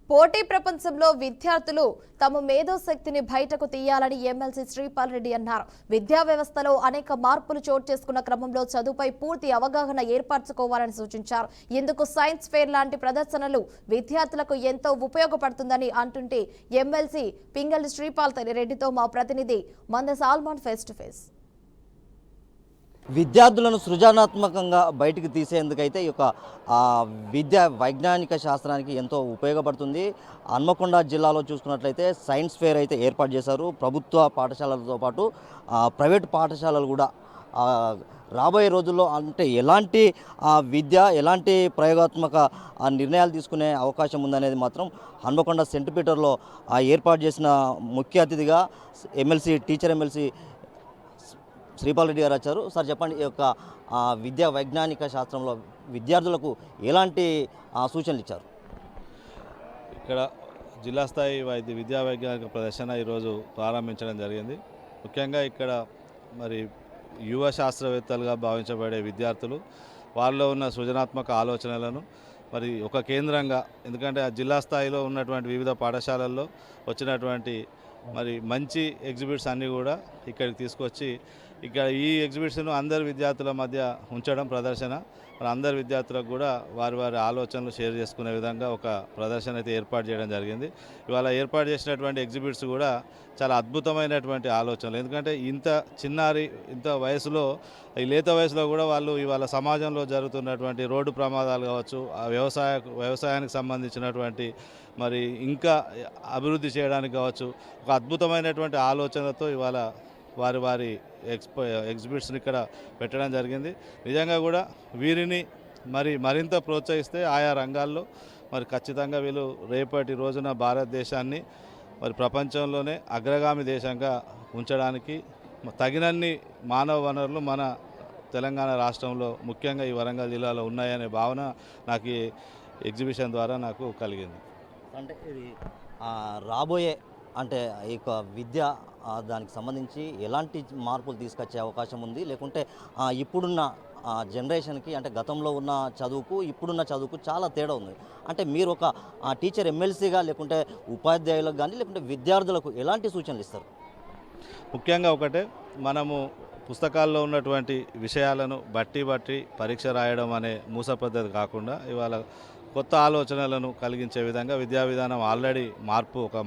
పోటీ ప్రపంచంలో విద్యార్థులు తమ మేధోశక్తిని బయటకు తీయాలని ఎమ్మెల్సీ శ్రీపాల్ రెడ్డి అన్నారు. విద్యా వ్యవస్థలో అనేక మార్పులు చోటు చేసుకున్న క్రమంలో చదువుపై పూర్తి అవగాహన ఏర్పరచుకోవాలని సూచించారు. ఇందుకు సైన్స్ ఫేర్ లాంటి ప్రదర్శనలు విద్యార్థులకు ఎంతో ఉపయోగపడుతుందని అంటుంటే ఎమ్మెల్సీ పింగళి శ్రీపాల్ రెడ్డితో మా ప్రతినిధి మంద సాల్మాన్ ఫేస్ టు ఫేస్. విద్యార్థులను సృజనాత్మకంగా బయటికి తీసేందుకైతే ఈ యొక్క విద్యా వైజ్ఞానిక శాస్త్రానికి ఎంతో ఉపయోగపడుతుంది. హన్మకొండ జిల్లాలో చూసుకున్నట్లయితే సైన్స్ ఫేర్ అయితే ఏర్పాటు చేశారు. ప్రభుత్వ పాఠశాలలతో పాటు ప్రైవేట్ పాఠశాలలు కూడా రాబోయే రోజుల్లో అంటే ఎలాంటి విద్య ఎలాంటి ప్రయోగాత్మక నిర్ణయాలు తీసుకునే అవకాశం ఉందనేది మాత్రం హన్మకొండ సెంట్ పీటర్లో ఏర్పాటు చేసిన ముఖ్య అతిథిగా టీచర్ ఎమ్మెల్సీ శ్రీపాల్ రెడ్డి గారు వచ్చారు. సార్ చెప్పండి, ఈ యొక్క విద్యా వైజ్ఞానిక శాస్త్రంలో విద్యార్థులకు ఎలాంటి సూచనలు ఇచ్చారు? ఇక్కడ జిల్లా స్థాయి విద్యా వైజ్ఞానిక ప్రదర్శన ఈరోజు ప్రారంభించడం జరిగింది. ముఖ్యంగా ఇక్కడ మరి యువ శాస్త్రవేత్తలుగా భావించబడే విద్యార్థులు వాళ్ళలో ఉన్న సృజనాత్మక ఆలోచనలను మరి ఒక కేంద్రంగా, ఎందుకంటే ఆ జిల్లా స్థాయిలో ఉన్నటువంటి వివిధ పాఠశాలల్లో వచ్చినటువంటి మరి మంచి ఎగ్జిబిట్స్ అన్నీ కూడా ఇక్కడికి తీసుకొచ్చి ఇక్కడ ఈ ఎగ్జిబిట్స్ను అందరి విద్యార్థుల మధ్య ఉంచడం ప్రదర్శన, మరి అందరి విద్యార్థులకు కూడా వారి ఆలోచనలు షేర్ చేసుకునే విధంగా ఒక ప్రదర్శన అయితే ఏర్పాటు చేయడం జరిగింది. ఇవాళ ఏర్పాటు చేసినటువంటి ఎగ్జిబిట్స్ కూడా చాలా అద్భుతమైనటువంటి ఆలోచనలు. ఎందుకంటే ఇంత వయసులో, ఈ లేత వయసులో కూడా వాళ్ళు ఇవాళ సమాజంలో జరుగుతున్నటువంటి రోడ్డు ప్రమాదాలు కావచ్చు, వ్యవసాయానికి సంబంధించినటువంటి మరి ఇంకా అభివృద్ధి చేయడానికి కావచ్చు, ఒక అద్భుతమైనటువంటి ఆలోచనలతో ఇవాళ వారి ఎగ్జిబిట్స్ని ఇక్కడ పెట్టడం జరిగింది. నిజంగా కూడా వీరిని మరింత ప్రోత్సహిస్తే ఆయా రంగాల్లో మరి ఖచ్చితంగా వీళ్ళు రేపటి రోజున భారతదేశాన్ని మరి ప్రపంచంలోనే అగ్రగామి దేశంగా ఉంచడానికి తగినన్ని మానవ వనరులు మన తెలంగాణ రాష్ట్రంలో ముఖ్యంగా ఈ వరంగల్ జిల్లాలో ఉన్నాయనే భావన నాకు ఈ ఎగ్జిబిషన్ ద్వారా నాకు కలిగింది. అంటే ఇది రాబోయే అంటే ఈ యొక్క విద్య దానికి సంబంధించి ఎలాంటి మార్పులు తీసుకొచ్చే అవకాశం ఉంది, లేకుంటే ఇప్పుడున్న జనరేషన్కి అంటే గతంలో ఉన్న చదువుకు ఇప్పుడున్న చదువుకు చాలా తేడా ఉంది. అంటే మీరు ఒక టీచర్ ఎమ్మెల్సీగా లేకుంటే ఉపాధ్యాయులకు కానీ లేకుంటే విద్యార్థులకు ఎలాంటి సూచనలు ఇస్తారు? ముఖ్యంగా ఒకటే, మనము పుస్తకాల్లో ఉన్నటువంటి విషయాలను బట్టి పరీక్ష రాయడం అనే మూస పద్ధతి కాకుండా ఇవాళ కొత్త ఆలోచనలను కలిగించే విధంగా విద్యా విధానం ఆల్రెడీ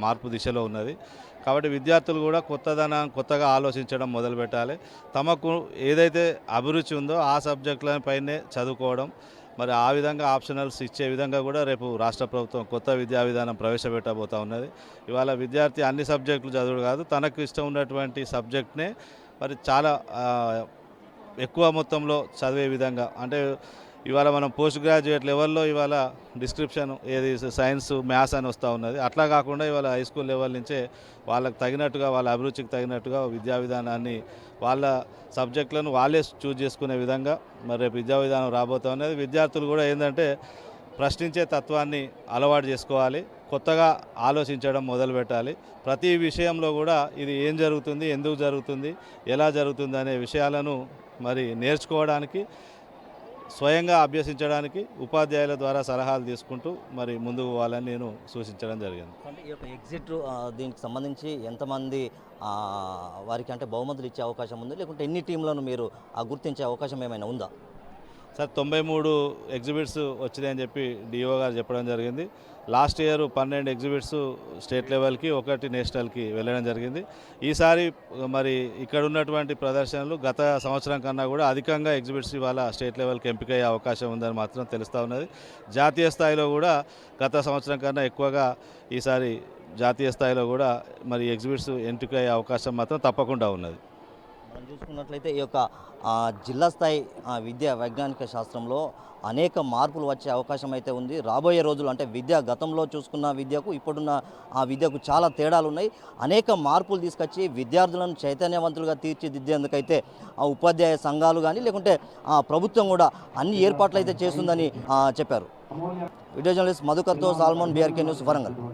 మార్పు దిశలో ఉన్నది. కాబట్టి విద్యార్థులు కూడా కొత్తగా ఆలోచించడం మొదలుపెట్టాలి. తమకు ఏదైతే అభిరుచి ఉందో ఆ సబ్జెక్టులపైనే చదువుకోవడం, మరి ఆ విధంగా ఆప్షనల్స్ ఇచ్చే విధంగా కూడా రేపు రాష్ట్ర ప్రభుత్వం కొత్త విద్యా విధానం ప్రవేశపెట్టబోతూ ఉన్నది. ఇవాళ విద్యార్థి అన్ని సబ్జెక్టులు చదువుడు కాదు, తనకు ఇష్టం ఉన్నటువంటి సబ్జెక్ట్నే మరి చాలా ఎక్కువ మొత్తంలో చదివే విధంగా, అంటే ఇవాళ మనం పోస్ట్ గ్రాడ్యుయేట్ లెవెల్లో ఇవాళ డిస్క్రిప్షన్ ఏది సైన్స్ మ్యాథ్స్ అని వస్తూ ఉన్నది. అట్లా కాకుండా ఇవాళ హై స్కూల్ లెవెల్ నుంచే వాళ్ళకి తగినట్టుగా, వాళ్ళ అభిరుచికి తగినట్టుగా విద్యా విధానాన్ని, వాళ్ళ సబ్జెక్టులను వాళ్ళే చూజ్ చేసుకునే విధంగా మరి రేపు విద్యా విధానం రాబోతూ ఉన్నది. విద్యార్థులు కూడా ఏంటంటే ప్రశ్నించే తత్వాన్ని అలవాటు చేసుకోవాలి, కొత్తగా ఆలోచించడం మొదలుపెట్టాలి. ప్రతి విషయంలో కూడా ఇది ఏం జరుగుతుంది, ఎందుకు జరుగుతుంది, ఎలా జరుగుతుంది అనే విషయాలను మరి నేర్చుకోవడానికి, స్వయంగా అభ్యసించడానికి ఉపాధ్యాయుల ద్వారా సలహాలు తీసుకుంటూ మరి ముందుకు పోవాలని నేను సూచించడం జరిగింది. అంటే ఈ యొక్క ఎగ్జిట్ దీనికి సంబంధించి ఎంతమంది వారికి అంటే బహుమతులు ఇచ్చే అవకాశం ఉంది, లేకుంటే ఎన్ని టీంలను మీరు గుర్తించే అవకాశం ఏమైనా ఉందా? సార్, 93 ఎగ్జిబిట్స్ వచ్చినాయని చెప్పి డిఓ గారు చెప్పడం జరిగింది. లాస్ట్ ఇయర్ 12 ఎగ్జిబిట్స్ స్టేట్ లెవెల్కి, 1 నేషనల్కి వెళ్ళడం జరిగింది. ఈసారి మరి ఇక్కడ ఉన్నటువంటి ప్రదర్శనలు గత సంవత్సరం కన్నా కూడా అధికంగా ఎగ్జిబిట్స్ ఇవాళ స్టేట్ లెవెల్కి ఎంపికయ్యే అవకాశం ఉందని మాత్రం తెలుస్తూ ఉన్నది. జాతీయ స్థాయిలో కూడా గత సంవత్సరం కన్నా ఎక్కువగా ఈసారి జాతీయ స్థాయిలో కూడా మరి ఎగ్జిబిట్స్ ఎంపికయ్యే అవకాశం మాత్రం తప్పకుండా ఉన్నది. మనం చూసుకున్నట్లయితే ఈ యొక్క జిల్లా స్థాయి విద్యా వైజ్ఞానిక శాస్త్రంలో అనేక మార్పులు వచ్చే అవకాశం అయితే ఉంది. రాబోయే రోజులు అంటే గతంలో చూసుకున్న విద్యకు ఇప్పుడున్న విద్యకు చాలా తేడాలు ఉన్నాయి. అనేక మార్పులు తీసుకొచ్చి విద్యార్థులను చైతన్యవంతులుగా తీర్చిదిద్దేందుకైతే ఉపాధ్యాయ సంఘాలు కానీ లేకుంటే ప్రభుత్వం కూడా అన్ని ఏర్పాట్లు అయితే చేస్తుందని చెప్పారు. వీడియో జర్నలిస్ట్ మధుకర్తో సాల్మన్, బీఆర్కే న్యూస్, వరంగల్.